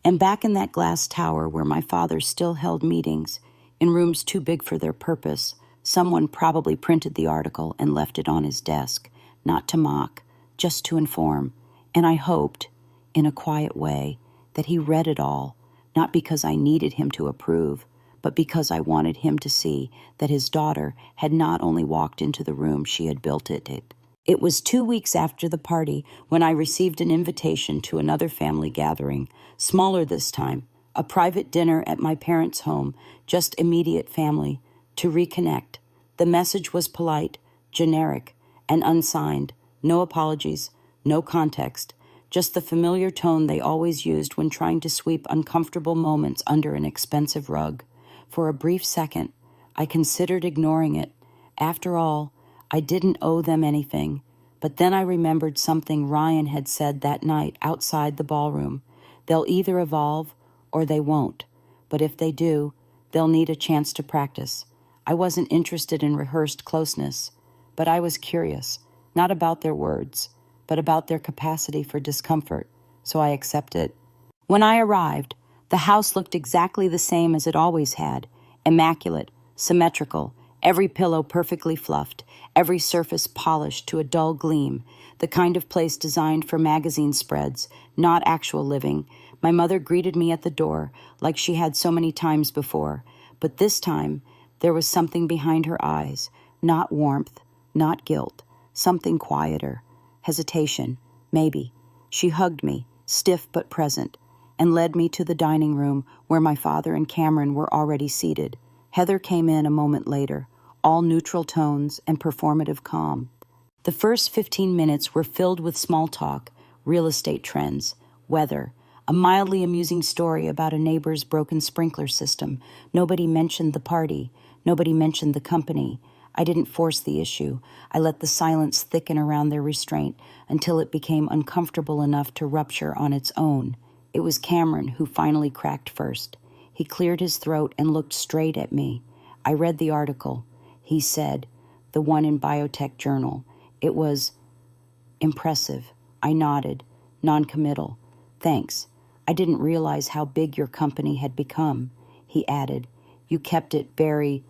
And back in that glass tower where my father still held meetings, in rooms too big for their purpose, someone probably printed the article and left it on his desk, not to mock, just to inform. And I hoped, in a quiet way, that he read it all, not because I needed him to approve, but because I wanted him to see that his daughter had not only walked into the room, she had built it. It was 2 weeks after the party when I received an invitation to another family gathering, smaller this time, a private dinner at my parents' home, just immediate family, to reconnect. The message was polite, generic, and unsigned. No apologies, no context, just the familiar tone they always used when trying to sweep uncomfortable moments under an expensive rug. For a brief second, I considered ignoring it. After all, I didn't owe them anything. But then I remembered something Ryan had said that night outside the ballroom. They'll either evolve or they won't. But if they do, they'll need a chance to practice. I wasn't interested in rehearsed closeness, but I was curious, not about their words, but about their capacity for discomfort, so I accepted. When I arrived, the house looked exactly the same as it always had, immaculate, symmetrical, every pillow perfectly fluffed, every surface polished to a dull gleam, the kind of place designed for magazine spreads, not actual living. My mother greeted me at the door like she had so many times before, but this time there was something behind her eyes, not warmth, not guilt, something quieter, hesitation, maybe. She hugged me, stiff but present, and led me to the dining room where my father and Cameron were already seated. Heather came in a moment later, all neutral tones and performative calm. The first 15 minutes were filled with small talk, real estate trends, weather, a mildly amusing story about a neighbor's broken sprinkler system. Nobody mentioned the party. Nobody mentioned the company. I didn't force the issue. I let the silence thicken around their restraint until it became uncomfortable enough to rupture on its own. It was Cameron who finally cracked first. He cleared his throat and looked straight at me. I read the article. He said, the one in Biotech Journal. It was impressive. I nodded, non-committal. Thanks. I didn't realize how big your company had become. He added, you kept it very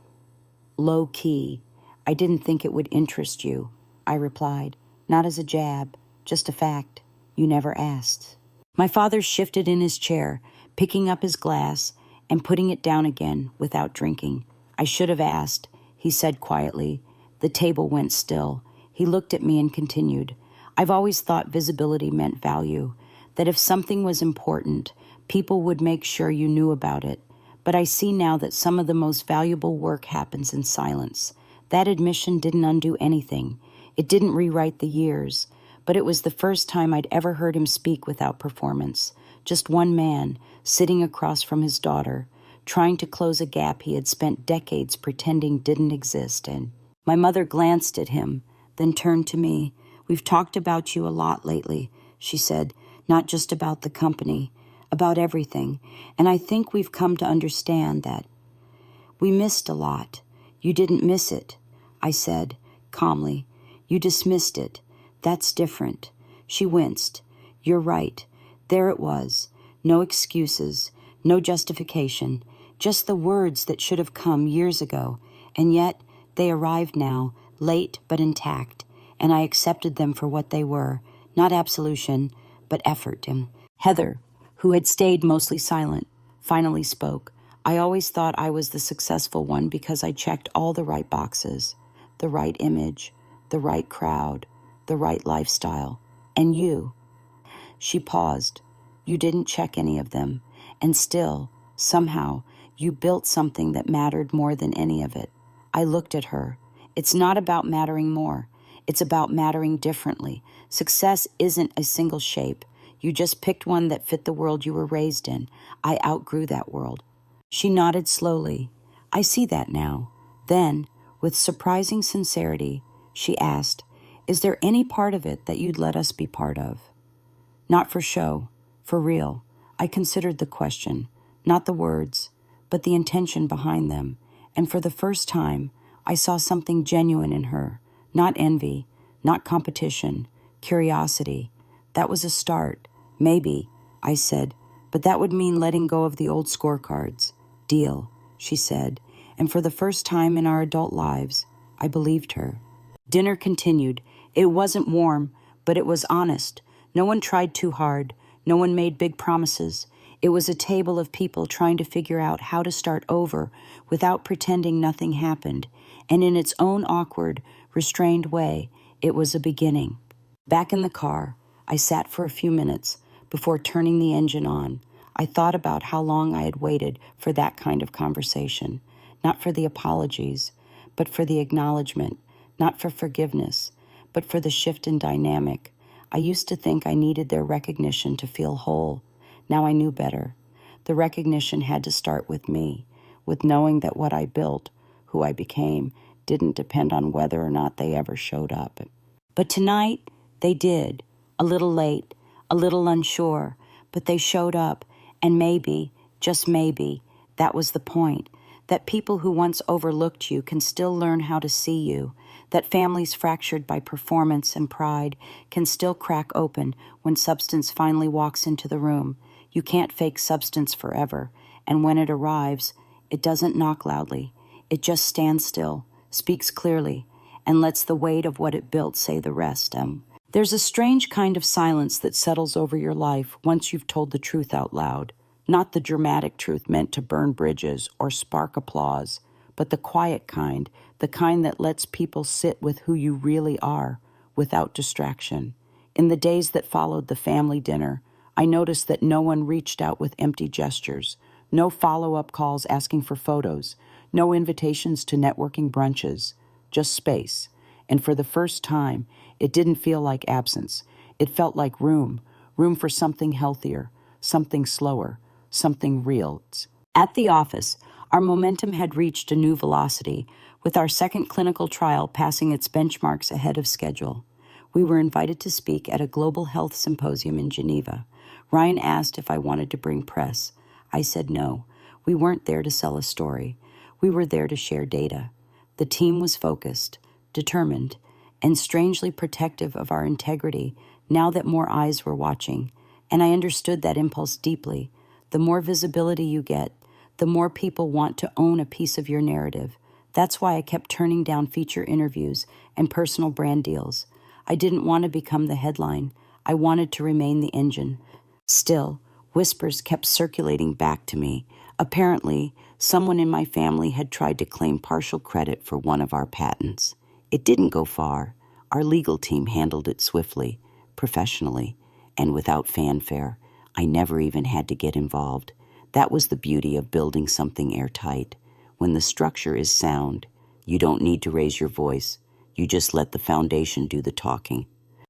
low-key. I didn't think it would interest you. I replied, not as a jab, just a fact. You never asked. My father shifted in his chair, picking up his glass and putting it down again without drinking. I should have asked, he said quietly. The table went still. He looked at me and continued. I've always thought visibility meant value, that if something was important, people would make sure you knew about it. But I see now that some of the most valuable work happens in silence. That admission didn't undo anything. It didn't rewrite the years, but it was the first time I'd ever heard him speak without performance. Just one man, sitting across from his daughter, trying to close a gap he had spent decades pretending didn't exist. And my mother glanced at him, then turned to me. We've talked about you a lot lately, she said, not just about the company, about everything. And I think we've come to understand that we missed a lot. You didn't miss it, I said, calmly. You dismissed it. That's different. She winced. You're right. There it was. No excuses, no justification, just the words that should have come years ago. And yet they arrived now, late but intact, and I accepted them for what they were, not absolution, but effort. And Heather, who had stayed mostly silent, finally spoke. I always thought I was the successful one because I checked all the right boxes, the right image, the right crowd, the right lifestyle. And you. She paused. You didn't check any of them. And still, somehow, you built something that mattered more than any of it. I looked at her. It's not about mattering more. It's about mattering differently. Success isn't a single shape. You just picked one that fit the world you were raised in. I outgrew that world. She nodded slowly. I see that now. Then, with surprising sincerity, she asked, is there any part of it that you'd let us be part of? Not for show, for real. I considered the question, not the words, but the intention behind them. And for the first time, I saw something genuine in her. Not envy, not competition, curiosity. That was a start. Maybe, I said, but that would mean letting go of the old scorecards. Deal, she said, and for the first time in our adult lives, I believed her. Dinner continued. It wasn't warm, but it was honest. No one tried too hard. No one made big promises. It was a table of people trying to figure out how to start over without pretending nothing happened. And in its own awkward, restrained way, it was a beginning. Back in the car, I sat for a few minutes before turning the engine on. I thought about how long I had waited for that kind of conversation. Not for the apologies, but for the acknowledgement. Not for forgiveness, but for the shift in dynamic. I used to think I needed their recognition to feel whole. Now I knew better. The recognition had to start with me, with knowing that what I built, who I became, didn't depend on whether or not they ever showed up. But tonight, they did. A little late, a little unsure, but they showed up, and maybe, just maybe, that was the point. That people who once overlooked you can still learn how to see you. That families fractured by performance and pride can still crack open when substance finally walks into the room. You can't fake substance forever, and when it arrives, it doesn't knock loudly. It just stands still, speaks clearly, and lets the weight of what it built say the rest. There's a strange kind of silence that settles over your life once you've told the truth out loud. Not the dramatic truth meant to burn bridges or spark applause, but the quiet kind, the kind that lets people sit with who you really are, without distraction. In the days that followed the family dinner, I noticed that no one reached out with empty gestures, no follow-up calls asking for photos, no invitations to networking brunches, just space. And for the first time, it didn't feel like absence. It felt like room for something healthier, something slower, something real. At the office, our momentum had reached a new velocity, with our second clinical trial passing its benchmarks ahead of schedule. We were invited to speak at a global health symposium in Geneva. Ryan asked if I wanted to bring press. I said no. We weren't there to sell a story. We were there to share data. The team was focused, determined, and strangely protective of our integrity now that more eyes were watching, and I understood that impulse deeply. The more visibility you get, the more people want to own a piece of your narrative. That's why I kept turning down feature interviews and personal brand deals. I didn't want to become the headline. I wanted to remain the engine. Still, whispers kept circulating back to me. Apparently, someone in my family had tried to claim partial credit for one of our patents. It didn't go far. Our legal team handled it swiftly, professionally, and without fanfare. I never even had to get involved. That was the beauty of building something airtight. When the structure is sound, you don't need to raise your voice. You just let the foundation do the talking.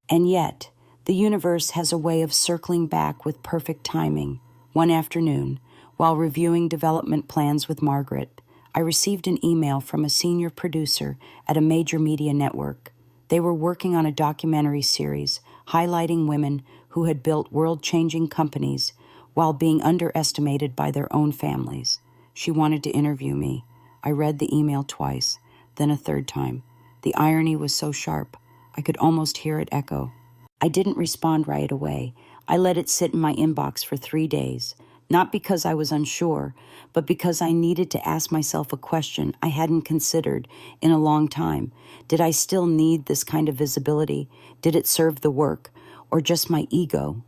And yet, the universe has a way of circling back with perfect timing. One afternoon, while reviewing development plans with Margaret, I received an email from a senior producer at a major media network. They were working on a documentary series highlighting women who had built world-changing companies while being underestimated by their own families. She wanted to interview me. I read the email twice, then a third time. The irony was so sharp, I could almost hear it echo. I didn't respond right away. I let it sit in my inbox for 3 days, not because I was unsure, but because I needed to ask myself a question I hadn't considered in a long time. Did I still need this kind of visibility? Did it serve the work, or just my ego?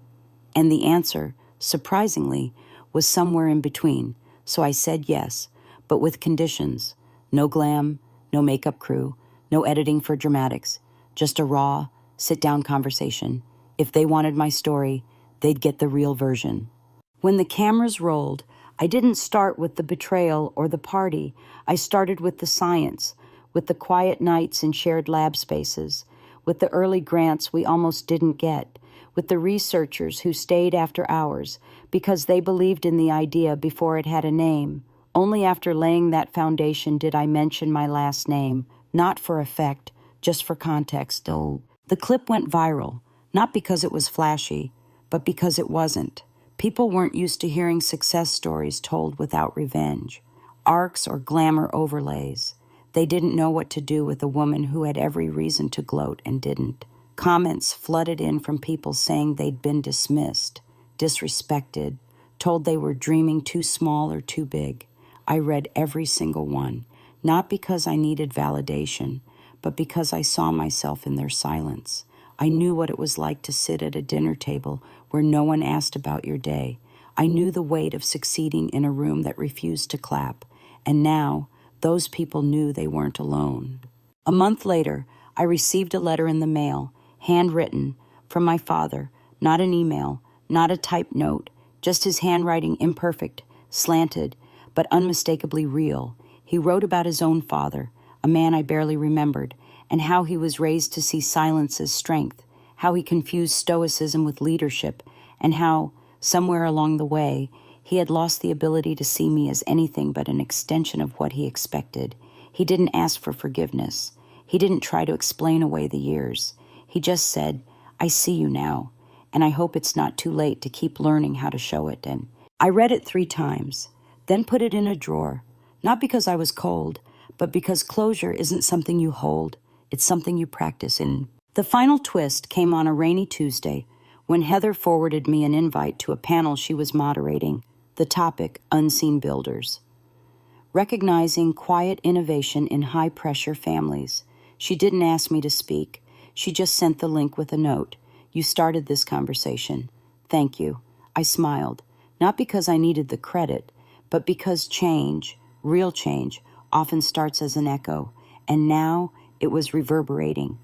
And the answer, surprisingly, was somewhere in between. So I said yes, but with conditions. No glam, no makeup crew, no editing for dramatics, just a raw, sit-down conversation. If they wanted my story, they'd get the real version. When the cameras rolled, I didn't start with the betrayal or the party. I started with the science, with the quiet nights in shared lab spaces, with the early grants we almost didn't get, with the researchers who stayed after hours because they believed in the idea before it had a name. Only after laying that foundation did I mention my last name, not for effect, just for context. Oh. The clip went viral, not because it was flashy, but because it wasn't. People weren't used to hearing success stories told without revenge, arcs or glamour overlays. They didn't know what to do with a woman who had every reason to gloat and didn't. Comments flooded in from people saying they'd been dismissed, disrespected, told they were dreaming too small or too big. I read every single one, not because I needed validation, but because I saw myself in their silence. I knew what it was like to sit at a dinner table where no one asked about your day. I knew the weight of succeeding in a room that refused to clap, and now those people knew they weren't alone. A month later, I received a letter in the mail, handwritten, from my father, not an email, not a typed note, just his handwriting imperfect, slanted, but unmistakably real. He wrote about his own father, a man I barely remembered, and how he was raised to see silence as strength, how he confused stoicism with leadership, and how, somewhere along the way, he had lost the ability to see me as anything but an extension of what he expected. He didn't ask for forgiveness. He didn't try to explain away the years. He just said, "I see you now, and I hope it's not too late to keep learning how to show it." And I read it 3 times, then put it in a drawer, not because I was cold, but because closure isn't something you hold, it's something you practice in. The final twist came on a rainy Tuesday when Heather forwarded me an invite to a panel she was moderating, the topic, Unseen Builders. Recognizing quiet innovation in high-pressure families. She didn't ask me to speak. She just sent the link with a note. "You started this conversation. Thank you." I smiled, not because I needed the credit, but because change, real change, often starts as an echo, and now it was reverberating.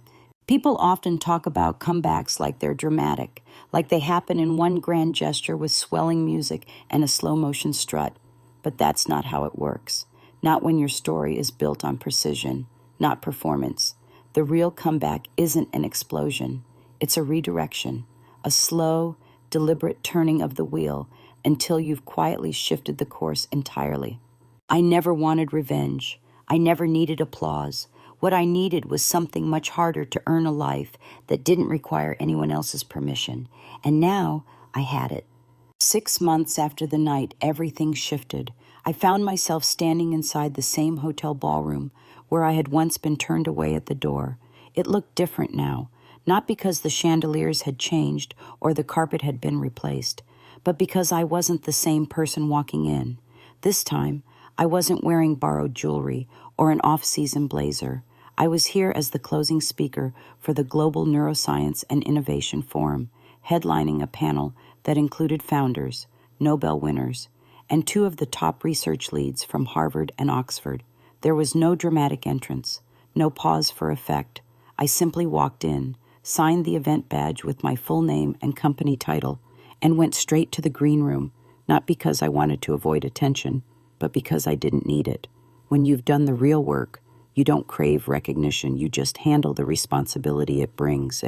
People often talk about comebacks like they're dramatic, like they happen in one grand gesture with swelling music and a slow-motion strut. But that's not how it works. Not when your story is built on precision, not performance. The real comeback isn't an explosion. It's a redirection, a slow, deliberate turning of the wheel until you've quietly shifted the course entirely. I never wanted revenge. I never needed applause. What I needed was something much harder to earn a life that didn't require anyone else's permission. And now I had it. 6 months after the night everything shifted, I found myself standing inside the same hotel ballroom where I had once been turned away at the door. It looked different now, not because the chandeliers had changed or the carpet had been replaced, but because I wasn't the same person walking in. This time, I wasn't wearing borrowed jewelry or an off-season blazer. I was here as the closing speaker for the Global Neuroscience and Innovation Forum, headlining a panel that included founders, Nobel winners, and 2 of the top research leads from Harvard and Oxford. There was no dramatic entrance, no pause for effect. I simply walked in, signed the event badge with my full name and company title, and went straight to the green room, not because I wanted to avoid attention, but because I didn't need it. When you've done the real work, you don't crave recognition, you just handle the responsibility it brings.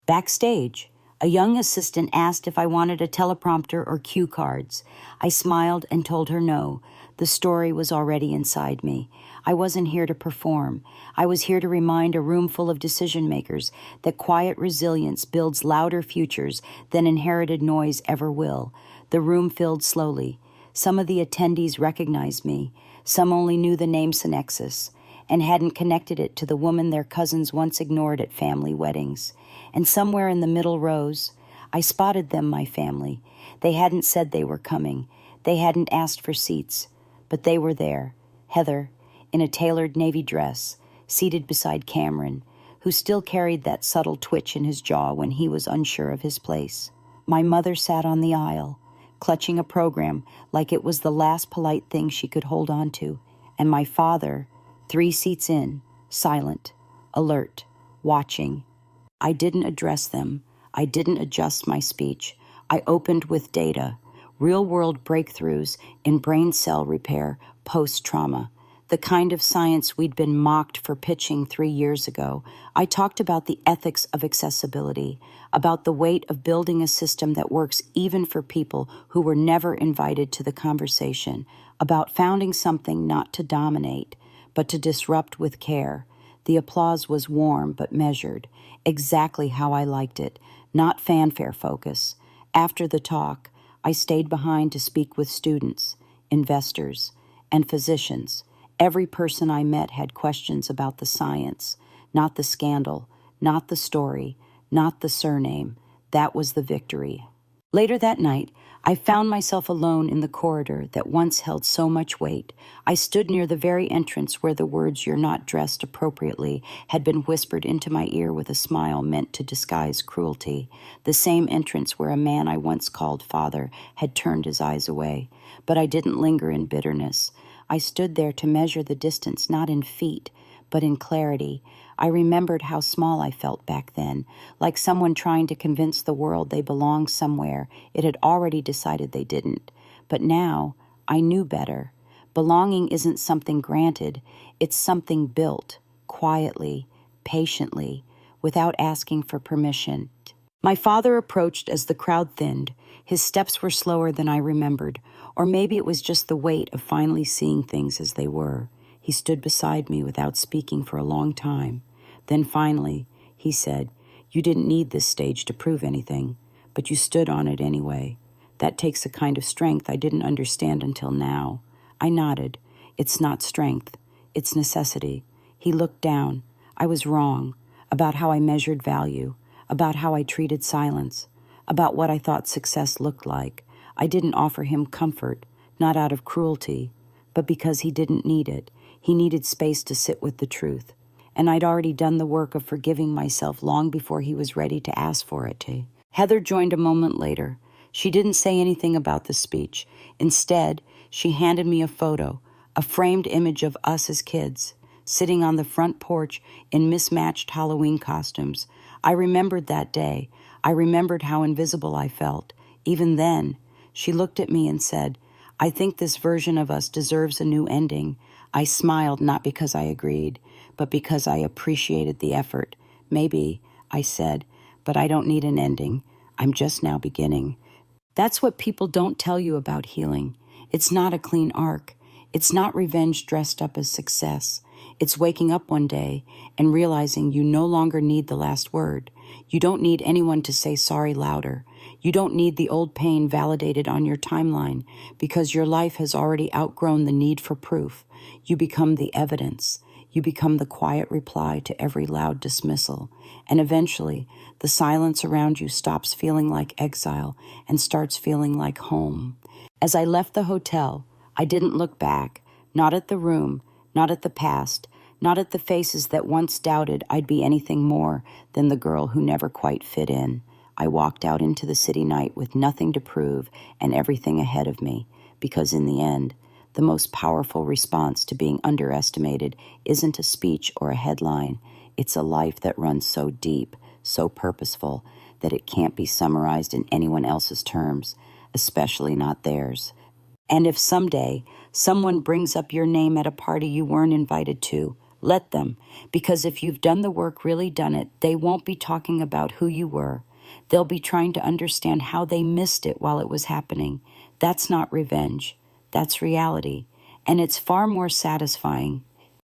Backstage, a young assistant asked if I wanted a teleprompter or cue cards. I smiled and told her no. The story was already inside me. I wasn't here to perform. I was here to remind a room full of decision makers that quiet resilience builds louder futures than inherited noise ever will. The room filled slowly. Some of the attendees recognized me. Some only knew the name Synexis and hadn't connected it to the woman their cousins once ignored at family weddings. And somewhere in the middle rows, I spotted them, my family. They hadn't said they were coming. They hadn't asked for seats. But they were there. Heather, in a tailored navy dress, seated beside Cameron, who still carried that subtle twitch in his jaw when he was unsure of his place. My mother sat on the aisle, clutching a program like it was the last polite thing she could hold on to. And my father, 3 seats in, silent, alert, watching. I didn't address them. I didn't adjust my speech. I opened with data, real-world breakthroughs in brain cell repair post-trauma, the kind of science we'd been mocked for pitching 3 years ago. I talked about the ethics of accessibility, about the weight of building a system that works even for people who were never invited to the conversation, about founding something not to dominate, but to disrupt with care. The applause was warm but measured, exactly how I liked it, not fanfare focus. After the talk, I stayed behind to speak with students, investors, and physicians. Every person I met had questions about the science, not the scandal, not the story, not the surname. That was the victory. Later that night, I found myself alone in the corridor that once held so much weight. I stood near the very entrance where the words "you're not dressed appropriately" had been whispered into my ear with a smile meant to disguise cruelty. The same entrance where a man I once called father had turned his eyes away. But I didn't linger in bitterness. I stood there to measure the distance not in feet, but in clarity. I remembered how small I felt back then, like someone trying to convince the world they belonged somewhere it had already decided they didn't. But now, I knew better. Belonging isn't something granted, it's something built, quietly, patiently, without asking for permission. My father approached as the crowd thinned. His steps were slower than I remembered, or maybe it was just the weight of finally seeing things as they were. He stood beside me without speaking for a long time. Then finally, he said, "You didn't need this stage to prove anything, but you stood on it anyway. That takes a kind of strength I didn't understand until now." I nodded. "It's not strength. It's necessity." He looked down. I was wrong about how I measured value, about how I treated silence, about what I thought success looked like. I didn't offer him comfort, not out of cruelty, but because he didn't need it. He needed space to sit with the truth. And I'd already done the work of forgiving myself long before he was ready to ask for it. Heather joined a moment later. She didn't say anything about the speech. Instead, she handed me a photo, a framed image of us as kids, sitting on the front porch in mismatched Halloween costumes. I remembered that day. I remembered how invisible I felt. Even then, she looked at me and said, "I think this version of us deserves a new ending." I smiled, not because I agreed, but because I appreciated the effort. Maybe, I said, but I don't need an ending. I'm just now beginning. That's what people don't tell you about healing. It's not a clean arc. It's not revenge dressed up as success. It's waking up one day and realizing you no longer need the last word. You don't need anyone to say sorry louder. You don't need the old pain validated on your timeline because your life has already outgrown the need for proof. You become the evidence. You become the quiet reply to every loud dismissal. And eventually, the silence around you stops feeling like exile and starts feeling like home. As I left the hotel, I didn't look back, not at the room, not at the past, not at the faces that once doubted I'd be anything more than the girl who never quite fit in. I walked out into the city night with nothing to prove and everything ahead of me, because in the end, the most powerful response to being underestimated isn't a speech or a headline. It's a life that runs so deep, so purposeful, that it can't be summarized in anyone else's terms, especially not theirs. And if someday someone brings up your name at a party you weren't invited to, let them, because if you've done the work, really done it, they won't be talking about who you were. They'll be trying to understand how they missed it while it was happening. That's not revenge. That's reality. And it's far more satisfying